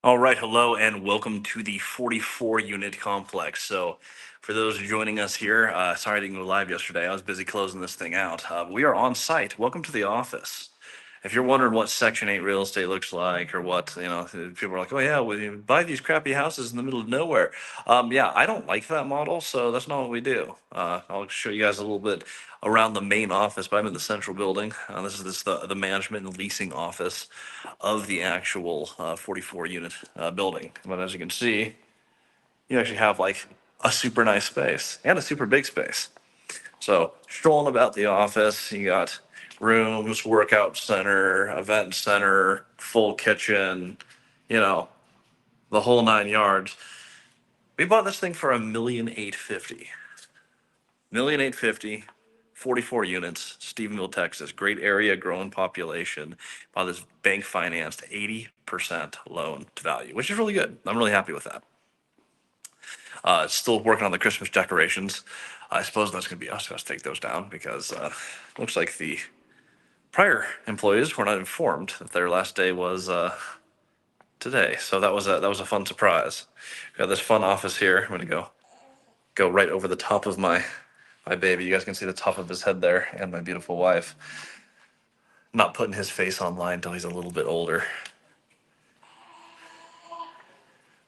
All right, hello and welcome to the 44 unit complex. So, for those joining us here, sorry I didn't go live yesterday. I was busy closing this thing out. We are on site. Welcome to the office. If you're wondering what Section 8 real estate looks like, or what, people are like, oh, yeah, well, you buy these crappy houses in the middle of nowhere. Yeah, I don't like that model, so that's not what we do. I'll show you guys a little bit around the main office, but I'm in the central building. This is the management and leasing office of the actual 44 unit building. But as you can see, you actually have like a super nice space and a super big space. So strolling about the office, you got rooms, workout center, event center, full kitchen, you know, the whole nine yards. We bought this thing for $1,850,000. 1,850,000, 44 units, Stephenville, Texas. Great area, growing population. Bought this bank financed 80% loan to value, which is really good. I'm really happy with that. Still working on the Christmas decorations. I suppose that's going to be us who has to take those down because looks like the prior employees were not informed that their last day was today. So that was a fun surprise. Got this fun office here. I'm going to go right over the top of my baby. You guys can see the top of his head there, and my beautiful wife. Not putting his face online until he's a little bit older.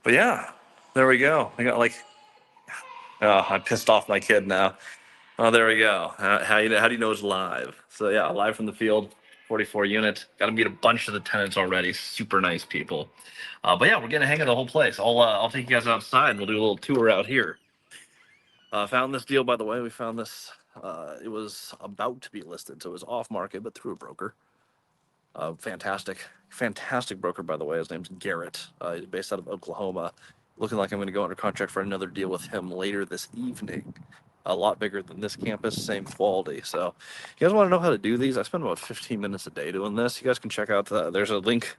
But yeah, there we go. I got like, oh, I pissed off my kid now. Oh, there we go. How do you know it's live? So yeah, live from the field, 44 unit. Got to meet a bunch of the tenants already. Super nice people. But yeah, we're getting a hang of the whole place. I'll take you guys outside and we'll do a little tour out here. Found this deal, by the way. We found this. It was about to be listed, so it was off market, but through a broker. Fantastic broker, by the way. His name's Garrett. He's based out of Oklahoma. Looking like I'm going to go under contract for another deal with him later this evening. A lot bigger than this campus, same quality. So, you guys want to know how to do these? I spend about 15 minutes a day doing this. You guys can check out there's a link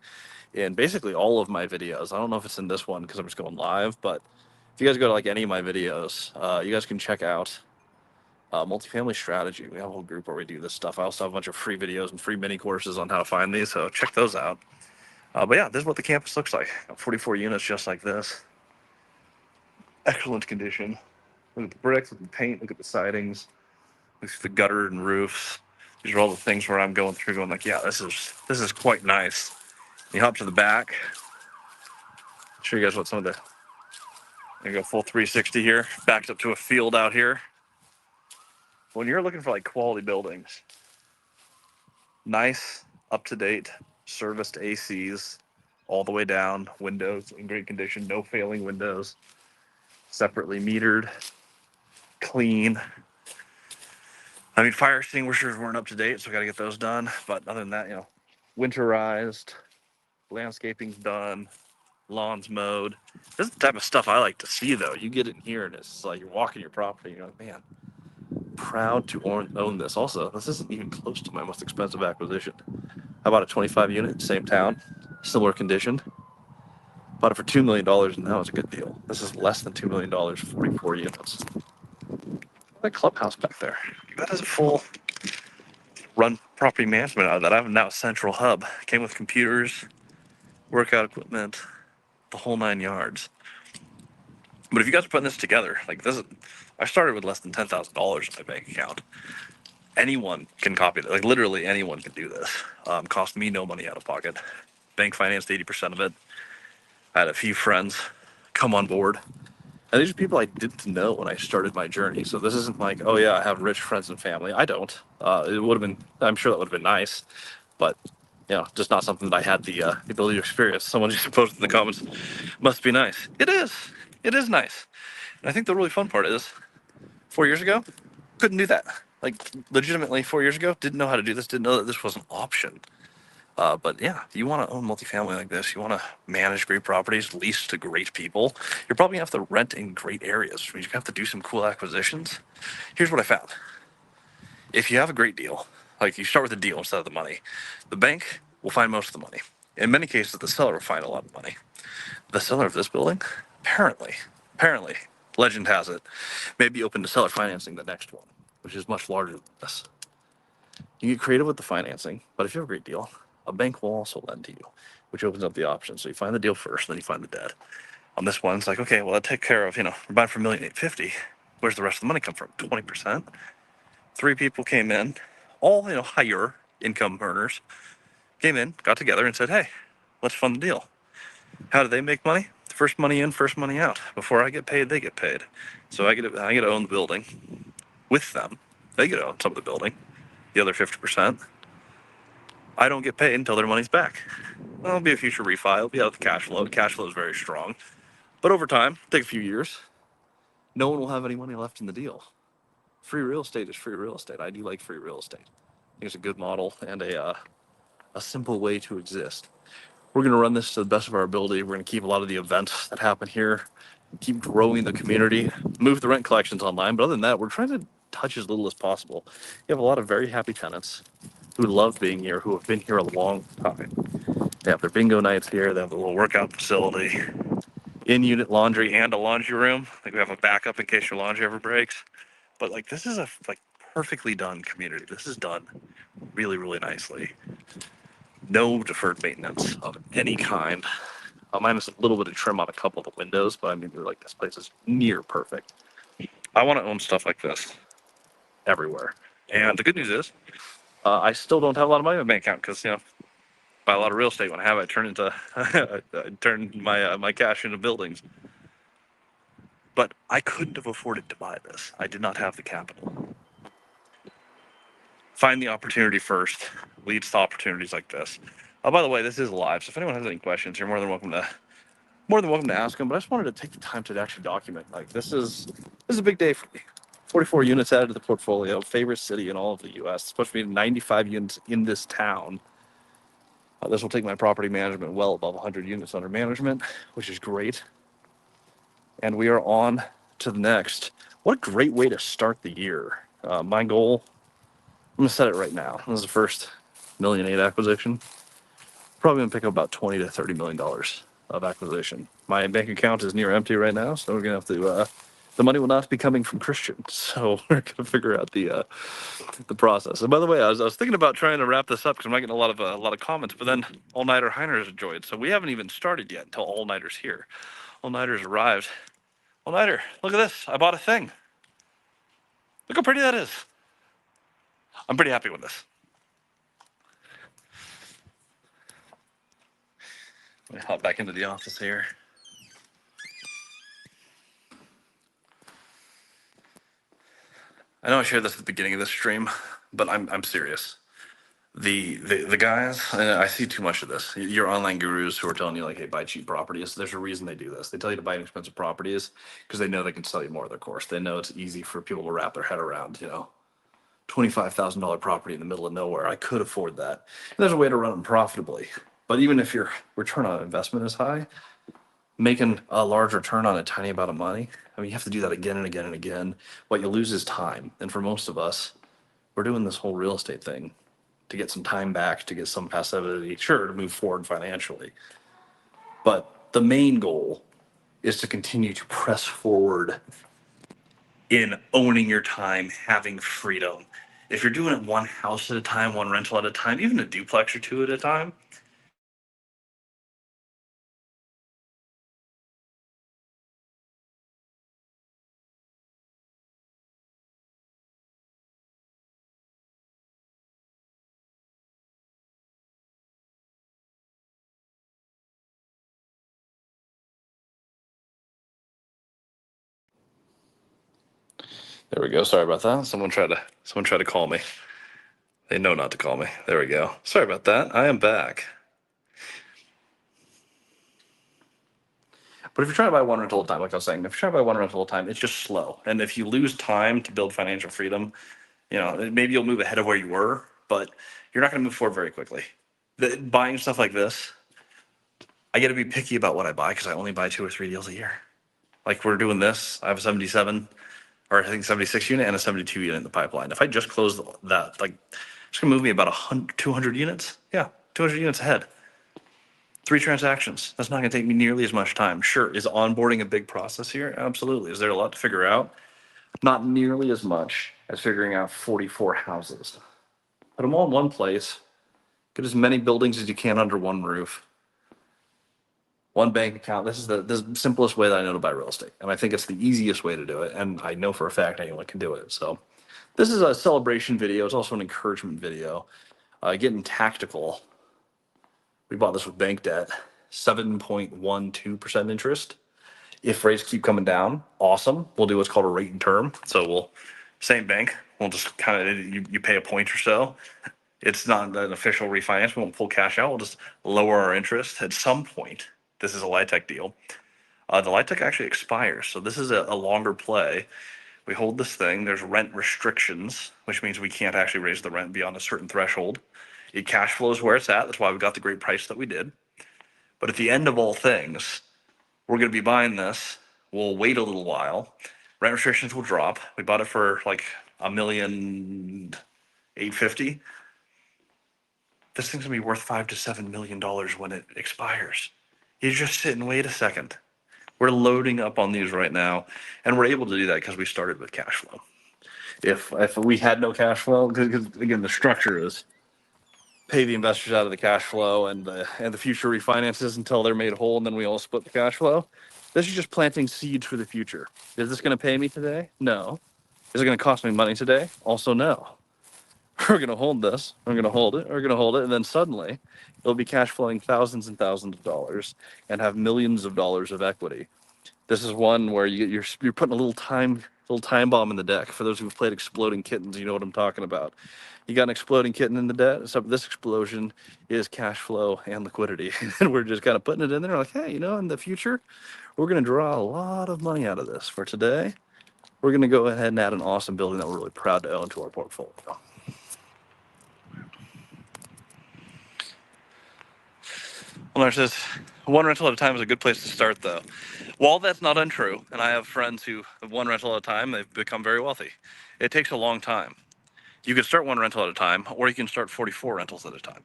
in basically all of my videos. I don't know if it's in this one because I'm just going live, but if you guys go to like any of my videos, you guys can check out multifamily strategy. We have a whole group where we do this stuff. I also have a bunch of free videos and free mini courses on how to find these, so check those out. But yeah, this is what the campus looks like. 44 units just like this. Excellent condition. Look at the bricks, look at the paint, look at the sidings, look at the gutter and roofs. These are all the things where I'm going through going like, yeah, this is quite nice. You hop to the back. Show you guys what some of the, there you go, full 360 here. Backed up to a field out here. When you're looking for like quality buildings, nice, up to date, serviced ACs all the way down, windows in great condition, no failing windows, separately metered, clean. I mean, fire extinguishers weren't up to date, so I got to get those done. But other than that, winterized, landscaping's done, lawns mowed. This is the type of stuff I like to see, though. You get in here and it's like you're walking your property, and you're like, man, proud to own this. Also, this isn't even close to my most expensive acquisition. I bought a 25 unit, same town, similar condition. Bought it for $2 million, and that was a good deal. This is less than $2 million, 44 units. That clubhouse back there. That is a full run property management out of that. I have now a central hub. Came with computers, workout equipment, the whole nine yards. But if you guys are putting this together, like this is, I started with less than $10,000 in my bank account. Anyone can copy it. Like literally anyone can do this. Cost me no money out of pocket. Bank financed 80% of it. I had a few friends come on board. And these are people I didn't know when I started my journey. So this isn't like, oh yeah, I have rich friends and family. I don't. It would have been, I'm sure that would have been nice, but just not something that I had the ability to experience. Someone just posted in the comments, must be nice. It is. It is nice. And I think the really fun part is 4 years ago, couldn't do that. Like legitimately 4 years ago, didn't know how to do this, didn't know that this was an option. But yeah, if you want to own multifamily like this, you want to manage great properties, lease to great people, you're probably going to have to rent in great areas. You're going to have to do some cool acquisitions. Here's what I found. If you have a great deal, like you start with a deal instead of the money, the bank will find most of the money. In many cases, the seller will find a lot of money. The seller of this building, apparently, legend has it, may be open to seller financing the next one, which is much larger than this. You get creative with the financing, but if you have a great deal, a bank will also lend to you. which opens up the options. So you find the deal first, then you find the debt. On this one, it's like, okay, well, I take care of, we're buying for $1,850,000. Where's the rest of the money come from? 20%. Three people came in, all, higher income earners, came in, got together and said, hey, let's fund the deal. How do they make money? First money in, first money out. Before I get paid, they get paid. So I get to own the building with them. They get to own some of the building, the other 50%. I don't get paid until their money's back. There'll be a future refi. It'll be out of the cash flow. The cash flow is very strong. But over time, take a few years, no one will have any money left in the deal. Free real estate is free real estate. I do like free real estate. I think it's a good model and a simple way to exist. We're going to run this to the best of our ability. We're going to keep a lot of the events that happen here, keep growing the community, move the rent collections online. But other than that, we're trying to touch as little as possible. You have a lot of very happy tenants who love being here, who have been here a long time. They have their bingo nights here. They have a little workout facility, in-unit laundry and a laundry room. Like we have a backup in case your laundry ever breaks. But like this is a perfectly done community. This is done really, really nicely. No deferred maintenance of any kind. Minus a little bit of trim on a couple of the windows, but I mean, like this place is near perfect. I want to own stuff like this everywhere. And the good news is, I still don't have a lot of money in my bank account because buy a lot of real estate. When I have it, I turn into I turn my cash into buildings. But I couldn't have afforded to buy this. I did not have the capital. Find the opportunity first leads to opportunities like this. By the way, this is live, so if anyone has any questions, you're more than welcome to ask them. But I just wanted to take the time to actually document. Like this is a big day for me. 44 units added to the portfolio. Favorite city in all of the U.S. It's supposed to be 95 units in this town. This will take my property management well above 100 units under management, which is great. And we are on to the next. What a great way to start the year. My goal, I'm gonna set it right now. This is the first $1.8 million acquisition. Probably gonna pick up about $20 to $30 million of acquisition. My bank account is near empty right now, so we're gonna have to. The money will not be coming from Christians, so we're gonna figure out the process. And by the way, I was thinking about trying to wrap this up because I'm not getting a lot of comments. But then All Nighter Heiners enjoyed, so we haven't even started yet until All Nighters here. All Nighters arrived. All Nighter, look at this! I bought a thing. Look how pretty that is. I'm pretty happy with this. Let me hop back into the office here. I know I shared this at the beginning of this stream, but I'm serious. The guys, and I see too much of this. Your online gurus who are telling you like, hey, buy cheap properties. There's a reason they do this. They tell you to buy inexpensive properties because they know they can sell you more of their course. They know it's easy for people to wrap their head around. $25,000 property in the middle of nowhere. I could afford that. And there's a way to run them profitably. But even if your return on investment is high, making a large return on a tiny amount of money, I mean, you have to do that again and again and again. What you lose is time. And for most of us, we're doing this whole real estate thing to get some time back, to get some passivity, sure, to move forward financially. But the main goal is to continue to press forward in owning your time, having freedom. If you're doing it one house at a time, one rental at a time, even a duplex or two at a time, there we go. Sorry about that. Someone tried to call me. They know not to call me. There we go. Sorry about that. I am back. But if you're trying to buy one rental at a time, like I was saying, if you're trying to buy one rental at a time, it's just slow. And if you lose time to build financial freedom, maybe you'll move ahead of where you were, but you're not going to move forward very quickly. Buying stuff like this, I get to be picky about what I buy because I only buy 2 or 3 deals a year. Like we're doing this, I have a 77, or I think 76 unit and a 72 unit in the pipeline. If I just close that, like, it's gonna move me about 200 units. Yeah, 200 units ahead. 3 transactions. That's not gonna take me nearly as much time. Sure, is onboarding a big process here? Absolutely. Is there a lot to figure out? Not nearly as much as figuring out 44 houses. Put them all in one place. Get as many buildings as you can under one roof. one bank account. This is the simplest way that I know to buy real estate. And I think it's the easiest way to do it. And I know for a fact anyone can do it. So this is a celebration video. It's also an encouragement video. Getting tactical. We bought this with bank debt, 7.12% interest. If rates keep coming down, awesome. We'll do what's called a rate and term. So same bank. We'll just kind of, you pay a point or so. It's not an official refinance. We won't pull cash out. We'll just lower our interest at some point. This is a LIHTC deal. The LIHTC actually expires. So this is a longer play. We hold this thing. There's rent restrictions, which means we can't actually raise the rent beyond a certain threshold. It cash flows where it's at. That's why we got the great price that we did. But at the end of all things, we're going to be buying this. We'll wait a little while. Rent restrictions will drop. We bought it for like $1,850,000. This thing's gonna be worth $5 to $7 million when it expires. You just sit and wait a second. We're loading up on these right now, and we're able to do that because we started with cash flow. If we had no cash flow, because again the structure is pay the investors out of the cash flow and the future refinances until they're made whole, and then we all split the cash flow. This is just planting seeds for the future. Is this going to pay me today? No. Is it going to cost me money today? Also, no. We're going to hold this. We're going to hold it. We're going to hold it, and then suddenly it'll be cash flowing thousands and thousands of dollars and have millions of dollars of equity. This is one where you're putting a little time bomb in the deck. For those who've played Exploding Kittens, you know what I'm talking about. You got an exploding kitten in the deck. So this explosion is cash flow and liquidity, and we're just kind of putting it in there. Like, hey, in the future, we're going to draw a lot of money out of this. For today, we're going to go ahead and add an awesome building that we're really proud to own to our portfolio. Well, there's this one rental at a time is a good place to start, though. While that's not untrue, and I have friends who have one rental at a time, they've become very wealthy. It takes a long time. You can start one rental at a time, or you can start 44 rentals at a time.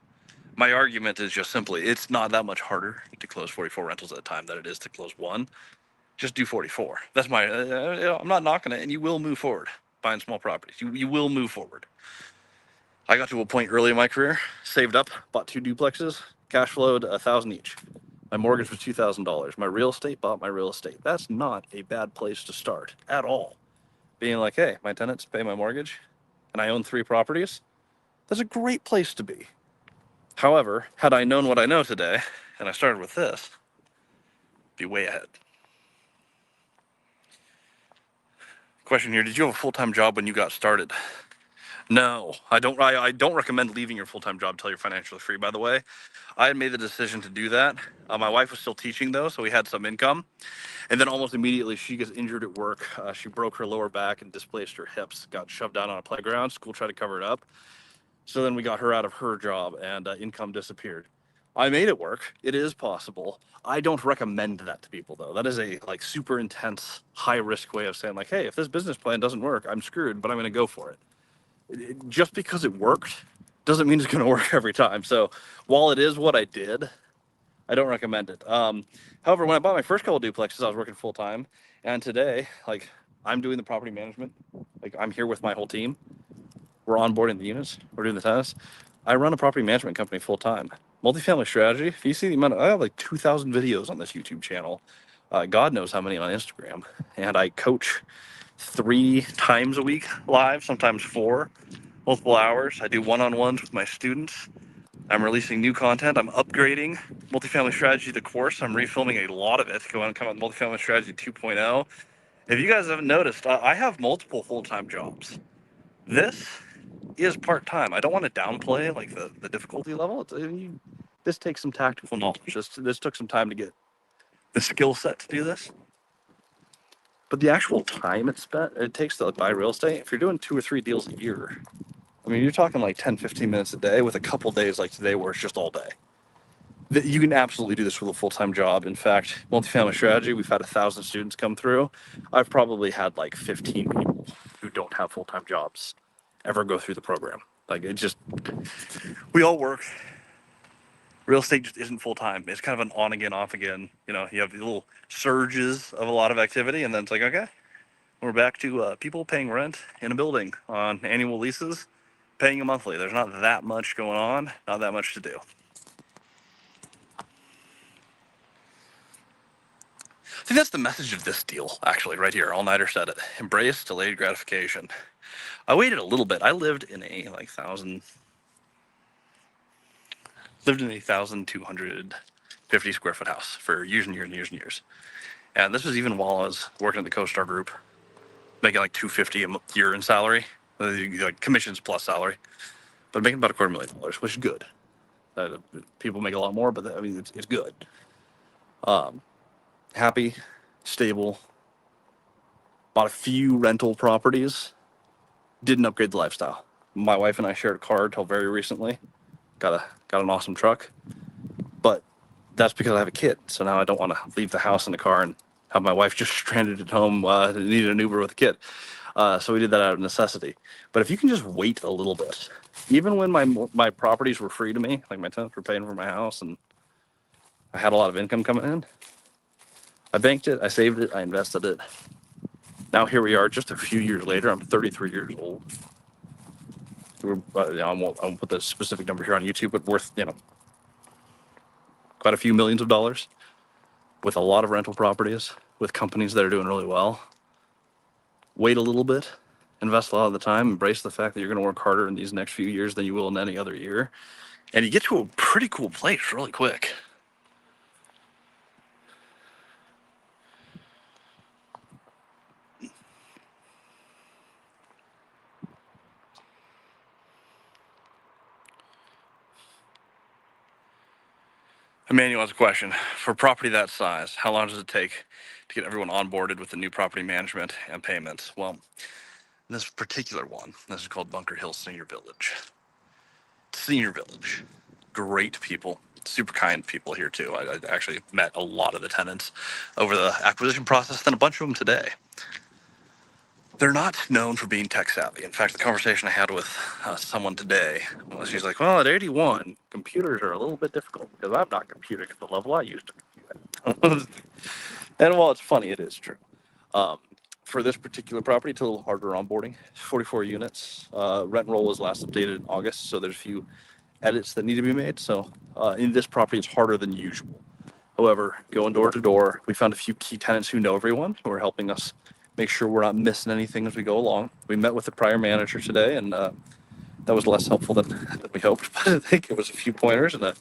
My argument is just simply, it's not that much harder to close 44 rentals at a time than it is to close one. Just do 44. That's my, I'm not knocking it, and you will move forward buying small properties. You will move forward. I got to a point early in my career, saved up, bought 2 duplexes, cash flowed $1,000 each. My mortgage was $2,000. My real estate bought my real estate. That's not a bad place to start at all. Being like, hey, my tenants pay my mortgage, and I own 3 properties. That's a great place to be. However, had I known what I know today, and I started with this, be way ahead. Question here: did you have a full-time job when you got started? No, I don't. I don't recommend leaving your full-time job until you're financially free. By the way, I had made the decision to do that. My wife was still teaching though, so we had some income. And then almost immediately, she gets injured at work. She broke her lower back and displaced her hips. Got shoved down on a playground. School tried to cover it up. So then we got her out of her job, and income disappeared. I made it work. It is possible. I don't recommend that to people though. That is a super intense, high risk way of saying like, hey, if this business plan doesn't work, I'm screwed, but I'm going to go for it. Just because it worked doesn't mean it's going to work every time. So while it is what I did, I don't recommend it. However, when I bought my first couple duplexes, I was working full time, and today, I'm doing the property management. I'm here with my whole team. We're onboarding the units. We're doing the tenants. I run a property management company full time. Multifamily strategy. If you see the amount I have 2,000 videos on this YouTube channel. God knows how many on Instagram, and I coach 3 times a week live, sometimes 4, multiple hours. I do one-on-ones with my students. I'm releasing new content. I'm upgrading Multifamily Strategy, the course. I'm refilming a lot of it. Come out Multifamily Strategy 2.0. If you guys haven't noticed, I have multiple full-time jobs. This is part-time. I don't want to downplay the difficulty level. This takes some tactical knowledge. This took some time to get the skill set to do this. But the actual time it takes to buy real estate, if you're doing 2 or 3 deals a year, you're talking 10, 15 minutes a day with a couple days like today where it's just all day. You can absolutely do this with a full-time job. In fact, Multifamily Strategy, we've had 1,000 students come through. I've probably had 15 people who don't have full-time jobs ever go through the program. We all work. Real estate just isn't full-time. It's kind of an on again, off again. You have the little surges of a lot of activity, and then it's okay, we're back to people paying rent in a building on annual leases, paying you monthly. There's not that much going on, not that much to do. I think that's the message of this deal, actually, right here. All Nighter said it. Embrace delayed gratification. I waited a little bit. I lived in a 1,250 square foot house for years and years and years and years. And this was even while I was working at the CoStar Group, making like $250 a year in salary, like commissions plus salary, but making about $250,000, which is good. People make a lot more, but I mean, it's good. Happy, stable, bought a few rental properties, didn't upgrade the lifestyle. My wife and I shared a car until very recently. Got an awesome truck, but that's because I have a kid. So now I don't want to leave the house in the car and have my wife just stranded at home, needed an Uber with a kid. So we did that out of necessity. But if you can just wait a little bit, even when my properties were free to me, like my tenants were paying for my house and I had a lot of income coming in, I banked it, I saved it, I invested it. Now here we are, just a few years later. I'm 33 years old. I won't put the specific number here on YouTube, but worth quite a few millions of dollars, with a lot of rental properties, with companies that are doing really well. Wait a little bit, invest a lot of the time, embrace the fact that you're going to work harder in these next few years than you will in any other year, and you get to a pretty cool place really quick. Emmanuel has a question. For property that size, how long does it take to get everyone onboarded with the new property management and payments? Well, this particular one, this is called Bunker Hill Senior Village. Senior Village. Great people, super kind people here too. I actually met a lot of the tenants over the acquisition process, and a bunch of them today. They're not known for being tech savvy. In fact, the conversation I had with someone today was, she's like, well, at 81, computers are a little bit difficult because I'm not computing at the level I used to compute. And while it's funny, it is true. For this particular property, it's a little harder onboarding. 44 units. Rent roll was last updated in August, so there's a few edits that need to be made. So in this property, it's harder than usual. However, going door to door, we found a few key tenants who know everyone, who are helping us make sure we're not missing anything as we go along. We met with the prior manager today, and that was less helpful than we hoped, but I think it was a few pointers and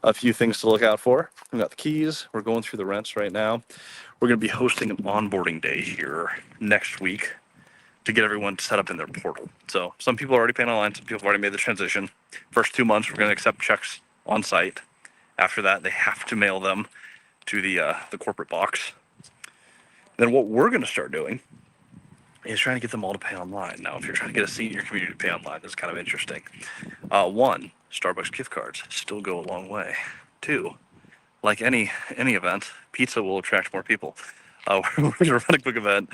a few things to look out for. We got the keys. We're going through the rents right now. We're going to be hosting an onboarding day here next week to get everyone set up in their portal. So some people are already paying online. Some people have already made the transition. First 2 months, we're going to accept checks on site. After that, they have to mail them to the corporate box. Then what we're going to start doing is trying to get them all to pay online. Now, if you're trying to get a seat in your community to pay online, that's kind of interesting. One, Starbucks gift cards still go a long way. Two, like any event, pizza will attract more people. We're going to run a quick event.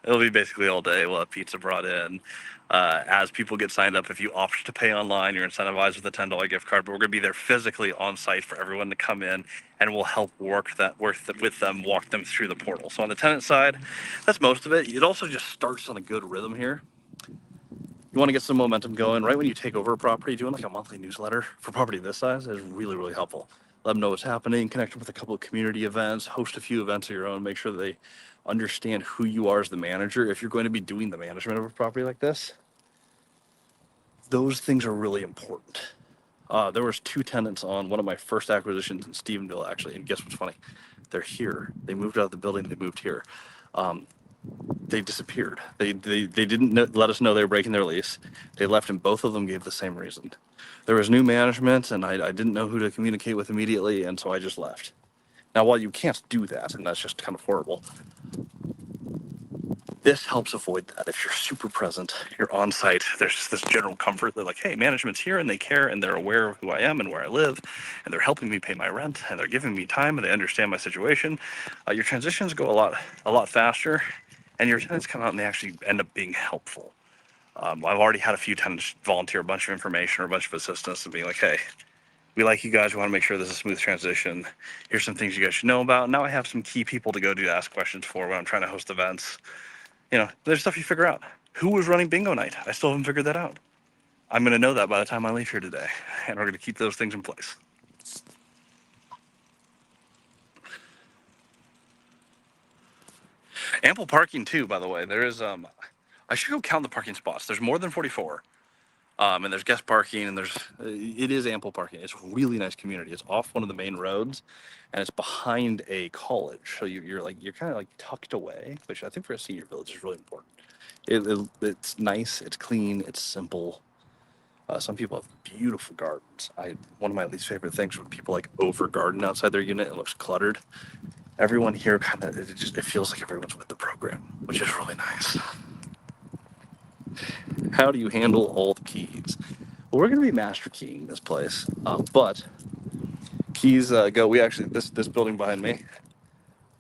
It'll be basically all day. We'll have pizza brought in. As people get signed up, if you opt to pay online, you're incentivized with a $10 gift card. But we're going to be there physically on site for everyone to come in, and we'll help work with them, walk them through the portal. So on the tenant side, that's most of it. It also just starts on a good rhythm here. You want to get some momentum going right when you take over a property. Doing like a monthly newsletter for property this size is really, really helpful. Let them know what's happening, connect them with a couple of community events, host a few events of your own, make sure that they understand who you are as the manager. If you're going to be doing the management of a property like this, those things are really important. There was 2 tenants on one of my first acquisitions in Stephenville, actually, and guess what's funny? They're here. They moved out of the building. They moved here. They disappeared. They didn't let us know they were breaking their lease. They left, and both of them gave the same reason. There was new management, and I didn't know who to communicate with immediately, and so I just left. Now, while you can't do that, and that's just kind of horrible, this helps avoid that. If you're super present, you're on site, there's this general comfort that like, hey, management's here and they care and they're aware of who I am and where I live, and they're helping me pay my rent and they're giving me time and they understand my situation. Your transitions go a lot faster, and your tenants come out and they actually end up being helpful. I've already had a few tenants volunteer a bunch of information or a bunch of assistance and being like, hey, we like you guys. We want to make sure this is a smooth transition. Here's some things you guys should know about. Now I have some key people to go to ask questions for when I'm trying to host events. There's stuff you figure out. Who was running bingo night? I still haven't figured that out. I'm going to know that by the time I leave here today, and we're going to keep those things in place. Ample parking too, by the way. There is I should go count the parking spots. There's more than 44. And there's guest parking, and it is ample parking. It's a really nice community. It's off one of the main roads, and it's behind a college. So you're kind of like tucked away, which I think for a senior village is really important. It's nice, it's clean, it's simple. Some people have beautiful gardens. One of my least favorite things when people like over garden outside their unit. It looks cluttered. Everyone here it feels like everyone's with the program, which is really nice. How do you handle all the keys? Well, we're going to be master keying this place, but keys go. We actually this building behind me.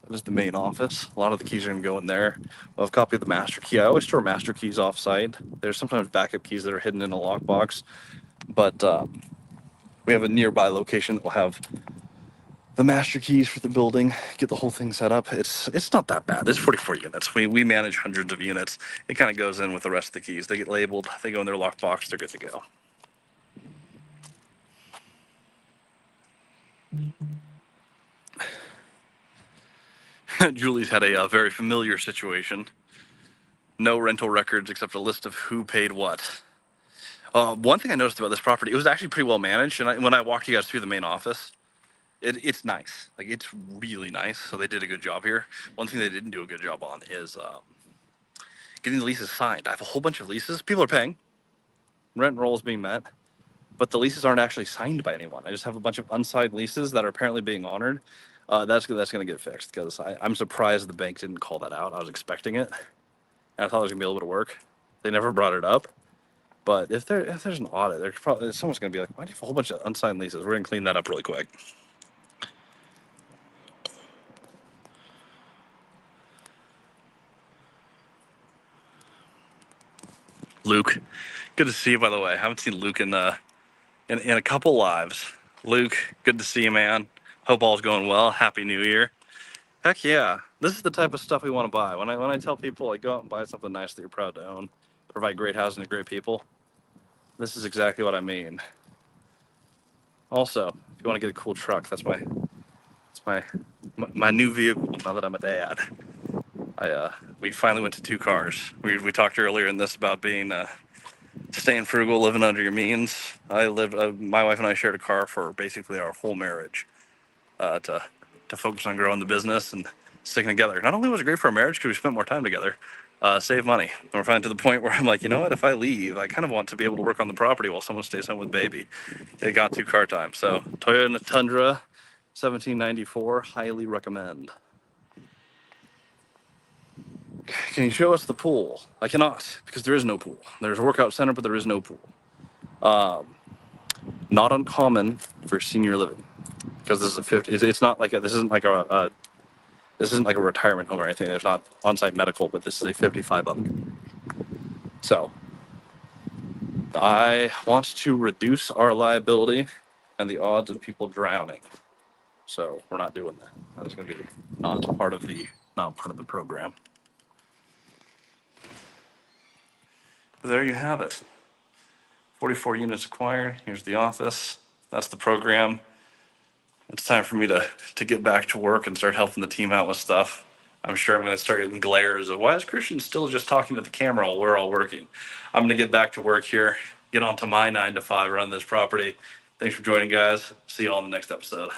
That is the main office. A lot of the keys are going to go in there. I'll have a copy of the master key. I always store master keys off-site. There's sometimes backup keys that are hidden in a lockbox, but we have a nearby location that will have the master keys for the building. Get the whole thing set up. It's not that bad. There's 44 units. We manage hundreds of units. It kind of goes in with the rest of the keys. They get labeled. They go in their lockbox. They're good to go. Julie's had a very familiar situation. No rental records except a list of who paid what. One thing I noticed about this property, it was actually pretty well managed. And when I walked you guys through the main office, it's nice. Like, it's really nice. So they did a good job here. One thing they didn't do a good job on is getting the leases signed. I have a whole bunch of leases. People are paying. Rent and roll is being met. But the leases aren't actually signed by anyone. I just have a bunch of unsigned leases that are apparently being honored. That's going to get fixed, because I'm surprised the bank didn't call that out. I was expecting it, and I thought there was going to be a little bit of work. They never brought it up. But if there's an audit, someone's going to be like, why do you have a whole bunch of unsigned leases? We're going to clean that up really quick. Luke, good to see you, by the way. I haven't seen Luke in a couple lives. Luke, good to see you, man. Hope all's going well. Happy New Year. Heck yeah. This is the type of stuff we want to buy. When I tell people, like, go out and buy something nice that you're proud to own, provide great housing to great people, this is exactly what I mean. Also, if you want to get a cool truck, that's my new vehicle now that I'm a dad. We finally went to 2 cars. We talked earlier in this about being staying frugal, living under your means. My wife and I shared a car for basically our whole marriage, to focus on growing the business and sticking together. Not only was it great for our marriage because we spent more time together, save money. And we're finally to the point where I'm like, you know what? If I leave, I kind of want to be able to work on the property while someone stays home with baby. It got 2 car time. So Toyota Tundra, 1794, highly recommend. Can you show us the pool? I cannot, because there is no pool. There's a workout center, but there is no pool. Not uncommon for senior living, because this is a 50. It's not like this isn't like a retirement home or anything. There's not on-site medical, but this is a 55 up. So I want to reduce our liability and the odds of people drowning. So we're not doing that. That's going to be not part of the program. But there you have it. 44 units acquired. Here's the office. That's the program. It's time for me to get back to work and start helping the team out with stuff. I'm sure I'm going to start getting glares of, why is Christian still just talking to the camera while we're all working? I'm going to get back to work here, get on to my 9 to 5, run this property. Thanks for joining, guys. See you all in the next episode.